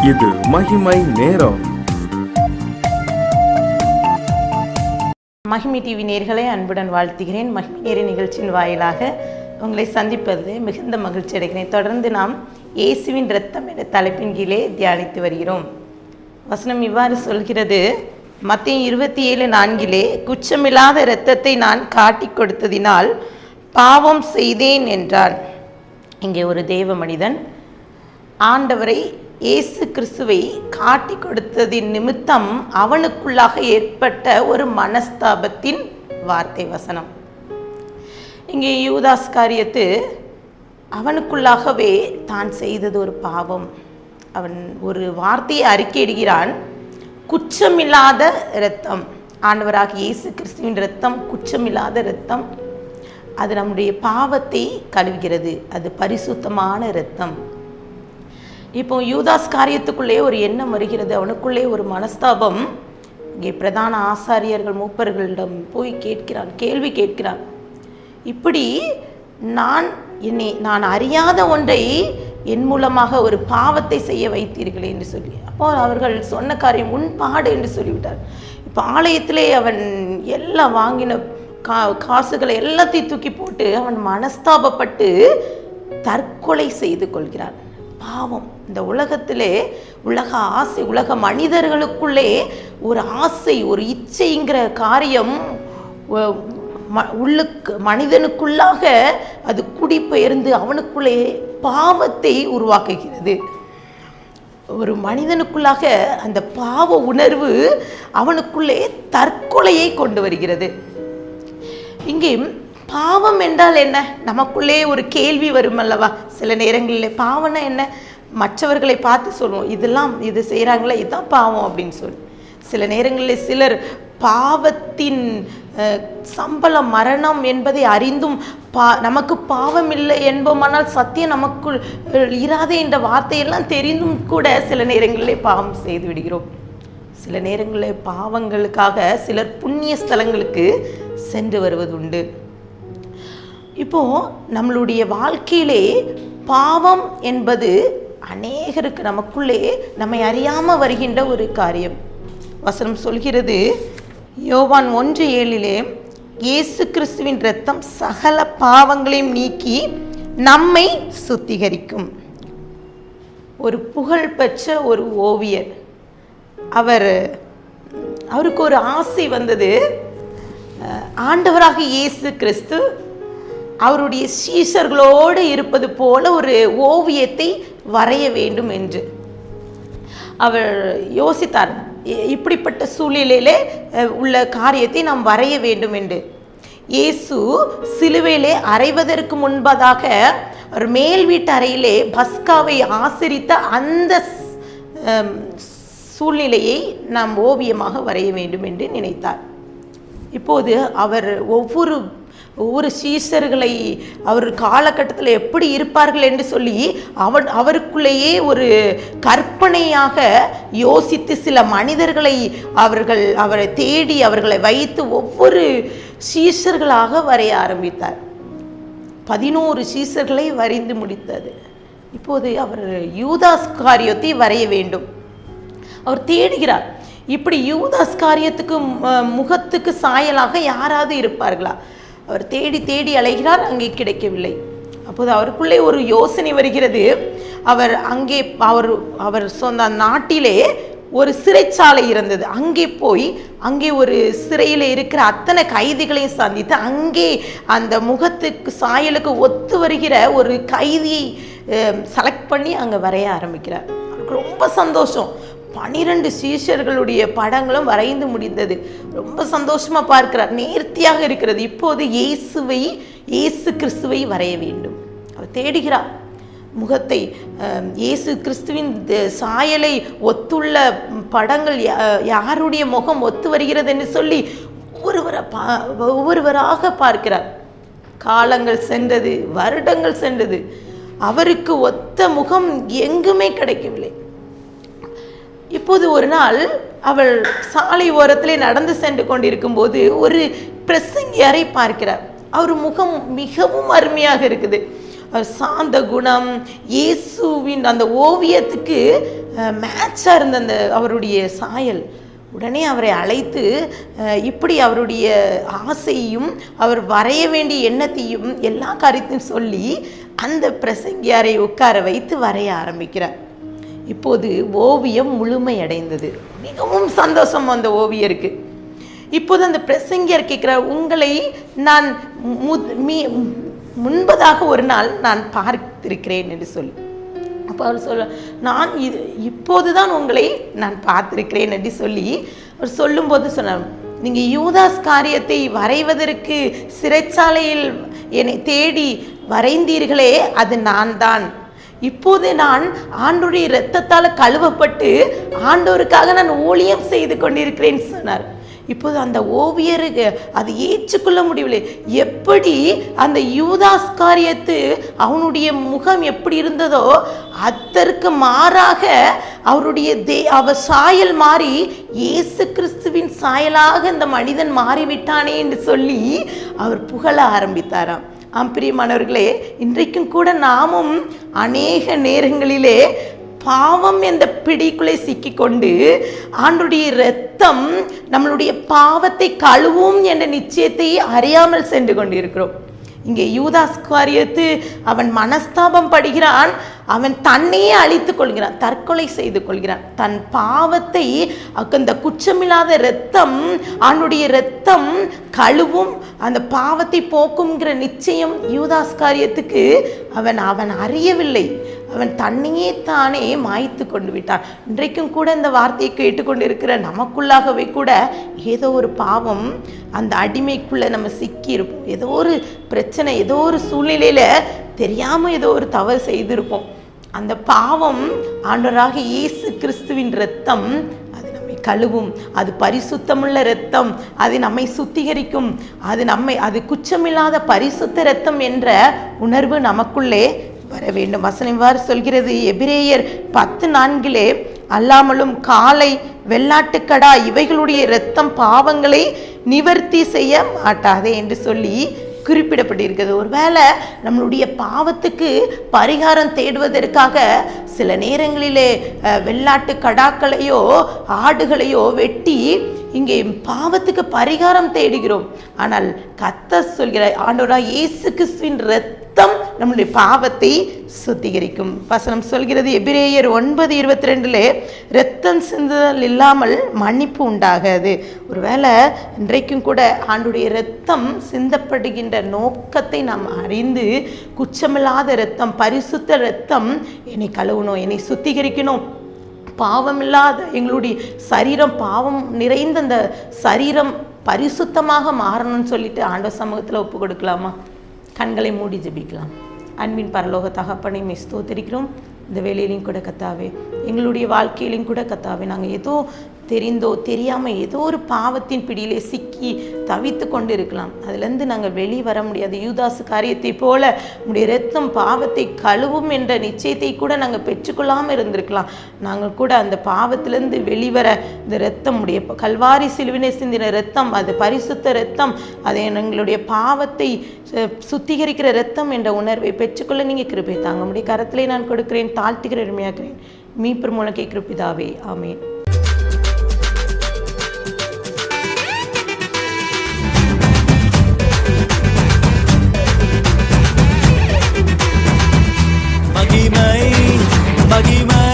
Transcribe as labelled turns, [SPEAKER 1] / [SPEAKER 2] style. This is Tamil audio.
[SPEAKER 1] இது மகிமை நேரம்.
[SPEAKER 2] மகிமை டிவி நேயர்களை அன்புடன் வாழ்த்துகிறேன். மகிமை நேர நிகழ்ச்சியின் வாயிலாக உங்களை சந்திப்பது மிகுந்த மகிழ்ச்சி அடைகிறேன். தொடர்ந்து நாம் இயேசுவின் இரத்தம் என்ற தலைப்பின் கீழே தியானித்து வருகிறோம். வசனம் இவ்வாறு சொல்கிறது, மத்தேயு 27:4 குற்றமில்லாத இரத்தத்தை நான் காட்டி கொடுத்ததினால் பாவம் செய்தேன் என்றான். இங்கே ஒரு தேவ மனிதன் ஆண்டவரை இயேசு கிறிஸ்துவை காட்டி கொடுத்ததின் நிமித்தம் அவனுக்குள்ளாக ஏற்பட்ட ஒரு மனஸ்தாபத்தின் வார்த்தை வசனம். இங்கே யூதாஸ் காரியத்து அவனுக்குள்ளாகவே தான் செய்தது ஒரு பாவம். அவன் ஒரு வார்த்தையை அறிக்கையிடுகிறான், குற்றமில்லாத இரத்தம். ஆண்டவராக இயேசு கிறிஸ்துவின் இரத்தம் குற்றமில்லாத இரத்தம். அது நம்முடைய பாவத்தை கழுவுகிறது. அது பரிசுத்தமான இரத்தம். இப்போ யூதாஸ் காரியத்துக்குள்ளே ஒரு எண்ணம் வருகிறது, அவனுக்குள்ளே ஒரு மனஸ்தாபம். இங்கே பிரதான ஆசாரியர்கள் மூப்பர்களிடம் போய் கேள்வி கேட்கிறான், இப்படி நான் அறியாத ஒன்றை என் மூலமாக ஒரு பாவத்தை செய்ய வைத்தீர்களே என்று சொல்லி. அப்போ அவர்கள் சொன்ன காரியம் உண்பாடு என்று சொல்லிவிட்டார். இப்போ ஆலயத்திலே அவன் எல்லாம் வாங்கின காசுகளை எல்லாத்தையும் தூக்கி போட்டு அவன் மனஸ்தாபப்பட்டு தற்கொலை செய்து கொள்கிறான். பாவம். இந்த உலகத்திலே உலக ஆசை, உலக மனிதர்களுக்குள்ளே ஒரு ஆசை, ஒரு இச்சைங்கிற காரியம் உள்ளுக்கு மனிதனுக்குள்ளாக அது குடிபெயர்ந்து அவனுக்குள்ளே பாவத்தை உருவாக்குகிறது. ஒரு மனிதனுக்குள்ளாக அந்த பாவ உணர்வு அவனுக்குள்ளே தற்கொலையை கொண்டு வருகிறது. இங்கே பாவம் என்றால் என்ன? நமக்குள்ளே ஒரு கேள்வி வரும் அல்லவா? சில நேரங்களில் பாவம்னா என்ன? மற்றவர்களை பார்த்து சொல்லுவோம், இது செய்கிறாங்களே, இதுதான் பாவம் அப்படின்னு சொல்லி. சில நேரங்களில் சிலர் பாவத்தின் சம்பளம் மரணம் என்பதை அறிந்தும் நமக்கு பாவம் இல்லை என்போமானால் சத்தியம் நமக்குள் இராதே என்ற வார்த்தையெல்லாம் தெரிந்தும் கூட சில நேரங்களிலே பாவம் செய்து விடுகிறோம். சில நேரங்களில் பாவங்களுக்காக சிலர் புண்ணிய ஸ்தலங்களுக்கு சென்று வருவது உண்டு. இப்போ நம்மளுடைய வாழ்க்கையிலே பாவம் என்பது அநேகருக்கு நமக்குள்ளே நம்மை அறியாமல் வருகின்ற ஒரு காரியம். வசனம் சொல்கிறது, யோவான் 1:7 இயேசு கிறிஸ்துவின் இரத்தம் சகல பாவங்களையும் நீக்கி நம்மை சுத்திகரிக்கும். ஒரு புகழ்பெற்ற ஒரு ஓவியர், அவருக்கு ஒரு ஆசை வந்தது, ஆண்டவராக இயேசு கிறிஸ்து அவருடைய சீஷர்களோடு இருப்பது போல ஒரு ஓவியத்தை வரைய வேண்டும் என்று அவர் யோசித்தார். இப்படிப்பட்ட சூழ்நிலையிலே உள்ள காரியத்தை நாம் வரைய வேண்டும் என்று. இயேசு சிலுவையிலே அறைவதற்கு முன்பதாக ஒரு மேல் வீட்டு அறையிலே பஸ்காவை ஆசரித்த அந்த சூழ்நிலையை நாம் ஓவியமாக வரைய வேண்டும் என்று நினைத்தார். இப்போது அவர் ஒவ்வொரு சீஷர்களை அவர் காலகட்டத்தில் எப்படி இருப்பார்கள் என்று சொல்லி அவருக்குள்ளேயே ஒரு கற்பனையாக யோசித்து சில மனிதர்களை அவரை தேடி அவர்களை வைத்து ஒவ்வொரு சீஷர்களாக வரைய ஆரம்பித்தார். 11 சீஷர்களை வரைந்து முடித்தது. இப்போது அவர் யூதாஸ் காரியத்தை வரைய வேண்டும். அவர் தேடுகிறார், இப்படி யூதாஸ் காரியத்துக்கு முகத்துக்கு சாயலாக யாராவது இருப்பார்களா? அவர் தேடி தேடி அலைகிறார், அங்கே கிடைக்கவில்லை. அப்போது அவருக்குள்ளே ஒரு யோசனை வருகிறது. அவர் சொந்த நாட்டிலே ஒரு சிறைச்சாலை இருந்தது. அங்கே ஒரு சிறையில் இருக்கிற அத்தனை கைதிகளையும் சந்தித்து அங்கே அந்த முகத்துக்கு சாயலுக்கு ஒத்து வருகிற ஒரு கைதியை செலக்ட் பண்ணி அங்கே வரைய ஆரம்பிக்கிறார். அவருக்கு ரொம்ப சந்தோஷம். 12 சீஷர்களுடைய படங்களும் வரைந்து முடிந்தது. ரொம்ப சந்தோஷமா பார்க்கிறார், நேர்த்தியாக இருக்கிறது. இப்போது இயேசு கிறிஸ்துவை வரைய வேண்டும். அவர் தேடுகிறார் முகத்தை. இயேசு கிறிஸ்துவின் சாயலை ஒத்துள்ள படங்கள் யாருடைய முகம் ஒத்து வருகிறது என்று சொல்லி ஒவ்வொருவராக பார்க்கிறார். காலங்கள் சென்றது, வருடங்கள் சென்றது, அவருக்கு ஒத்த முகம் எங்குமே கிடைக்கவில்லை. இப்போது ஒரு நாள் அவள் சாலை ஓரத்திலே நடந்து சென்று கொண்டிருக்கும் போது ஒரு பிரசங்கியாரை பார்க்கிறார். அவர் முகம் மிகவும் அருமையாக இருக்குது. சாந்த குணம், இயேசுவின் அந்த ஓவியத்துக்கு மேட்சாக இருந்த அந்த அவருடைய சாயல். உடனே அவரை அழைத்து இப்படி அவருடைய ஆசையும் அவர் வரைய வேண்டிய எண்ணத்தையும் எல்லா காரியத்தையும் சொல்லி அந்த பிரசங்கியாரை உட்கார வைத்து வரைய ஆரம்பிக்கிறார். இப்போது ஓவியம் முழுமையடைந்தது. மிகவும் சந்தோஷம் அந்த ஓவியருக்கு. இப்போது அந்த பிரசங்கியார் கேட்கிறார், உங்களை நான் முன்பதாக ஒரு நாள் நான் பார்த்திருக்கிறேன் என்று சொல்லி. அப்போ அவர் சொல்ல, நான் இப்போதுதான் உங்களை நான் பார்த்திருக்கிறேன் என்று சொல்லி அவர் சொல்லும்போது சொன்னார், நீங்கள் யூதாஸ் காரியத்தை வரைவதற்கு சிறைச்சாலையில் என்னை தேடி வரைந்தீர்களே, அது நான் தான். இப்போது நான் ஆண்டோருடைய இரத்தத்தால் கழுவப்பட்டு ஆண்டோருக்காக நான் ஊழியம் செய்து கொண்டிருக்கிறேன் சொன்னார். இப்போது அந்த ஓவியருக்கு அது ஏற்றுக்கொள்ள முடியவில்லை. எப்படி அந்த யூதாஸ் காரியத்து அவனுடைய முகம் எப்படி இருந்ததோ அதற்கு மாறாக அவருடைய அவர் சாயல் மாறி இயேசு கிறிஸ்துவின் சாயலாக இந்த மனிதன் மாறிவிட்டானே என்று சொல்லி அவர் புகழ ஆரம்பித்தாராம். பிரியமானவர்களே, இன்றைக்கும் கூட நாமும் அநேக நேரங்களிலே பாவம் என்ற பிடிக்குள்ளே சிக்கிக்கொண்டு ஆண்டுடைய இரத்தம் நம்மளுடைய பாவத்தை கழுவும் என்ற நிச்சயத்தை அறியாமல் சென்று கொண்டிருக்கிறோம். இங்கே யூதாஸ் காரியத்து அவன் மனஸ்தாபம் படுகிறான், அவன் தன்னையே அழித்துக் கொள்கிறான், தற்கொலை செய்து கொள்கிறான். தன் பாவத்தை அந்த குற்றமில்லாத இரத்தம், ஆண்டுடைய இரத்தம் கழுவும், அந்த பாவத்தை போக்கும்ங்கிற நிச்சயம் யூதாஸ் காரியத்துக்கு அவன் அறியவில்லை. அவன் தன்னையே தானே மாய்த்து கொண்டு விட்டான். இன்றைக்கும் கூட இந்த வார்த்தையை கேட்டுக்கொண்டு இருக்கிற நமக்குள்ளாகவே கூட ஏதோ ஒரு பாவம், அந்த அடிமைக்குள்ளே நம்ம சிக்கியிருப்போம். ஏதோ ஒரு பிரச்சனை, ஏதோ ஒரு சூழ்நிலையில் தெரியாமல் ஏதோ ஒரு தவறு செய்திருப்போம். அந்த பாவம் ஆண்டவராக இயேசு கிறிஸ்துவின் இரத்தம் அது நம்மை கழுவும். அது பரிசுத்தமுள்ள இரத்தம், அது நம்மை சுத்திகரிக்கும். அது குற்றமில்லாத பரிசுத்த இரத்தம் என்ற உணர்வு நமக்குள்ளே வர வேண்டும். வசனம் இவ்வாறு சொல்கிறது, எபிரேயர் 10:4 அல்லாமலும் காளை, வெள்ளாட்டுக்கடா இவைகளுடைய இரத்தம் பாவங்களை நிவர்த்தி செய்ய மாட்டாதே என்று சொல்லி குறிப்பிடப்பட்டிருக்கிறது. ஒருவேளை நம்மளுடைய பாவத்துக்கு பரிகாரம் தேடுவதற்காக சில நேரங்களிலே வெள்ளாட்டு கடாக்களையோ ஆடுகளையோ வெட்டி இங்கே பாவத்துக்கு பரிகாரம் தேடுகிறோம். ஆனால் கர்த்தர் சொல்கிற ஆண்டவராகிய இயேசு கிறிஸ்துவின் இரத்தம் நம்முடைய பாவத்தை சுத்திகரிக்கும். வசனம் சொல்கிறது எபிரேயர் 9:22 இரத்தம் சிந்துதல் இல்லாமல் மன்னிப்பு உண்டாகாது. ஒருவேளை இன்றைக்கும் கூட ஆண்டுடைய இரத்தம் சிந்தப்படுகின்ற நோக்கத்தை நாம் அறிந்து, குற்றமில்லாத இரத்தம், பரிசுத்த இரத்தம் என்னை கழுவணும், என்னை சுத்திகரிக்கணும், பாவம் இல்லாத எங்களுடைய சரீரம், பாவம் நிறைந்த அந்த சரீரம் பரிசுத்தமாக மாறணும்னு சொல்லிட்டு ஆண்டவர் சமூகத்தில் ஒப்பு கொடுக்கலாமா? கண்களை மூடி ஜெபிக்கலாம். அன்பின் பரலோக தகப்பனை மே ஸ்தோத்திரிக்கிறோம். இந்த வேலையிலையும் கூட கத்தாவே, எங்களுடைய வாழ்க்கையிலையும் கூட கத்தாவே, நாங்கள் ஏதோ தெரிந்தோ தெரியாமல் ஏதோ ஒரு பாவத்தின் பிடியிலே சிக்கி தவித்து கொண்டு இருக்கலாம். அதுலேருந்து நாங்கள் வெளியே வர முடியாது. யூதாசு காரியத்தை போல உடைய இரத்தம் பாவத்தை கழுவும் என்ற நிச்சயத்தை கூட நாங்கள் பெற்றுக்கொள்ளாமல் இருந்திருக்கலாம். நாங்கள் கூட அந்த பாவத்திலேருந்து வெளிவர இந்த இரத்தம், உடைய கல்வாரி சிலுவினை சிந்தின இரத்தம், அது பரிசுத்த இரத்தம், அதை எங்களுடைய பாவத்தை சுத்திகரிக்கிற இரத்தம் என்ற உணர்வை பெற்றுக்கொள்ள நீங்கள் கிருபை தாங்க. உடைய கரத்திலே நான் கொடுக்கிறேன், தாழ்த்துகிற உரிமையாகிறேன். மீட்பர் மூலம் கேட்கிற பிதாவே, ஆமேன்.
[SPEAKER 3] மகிமை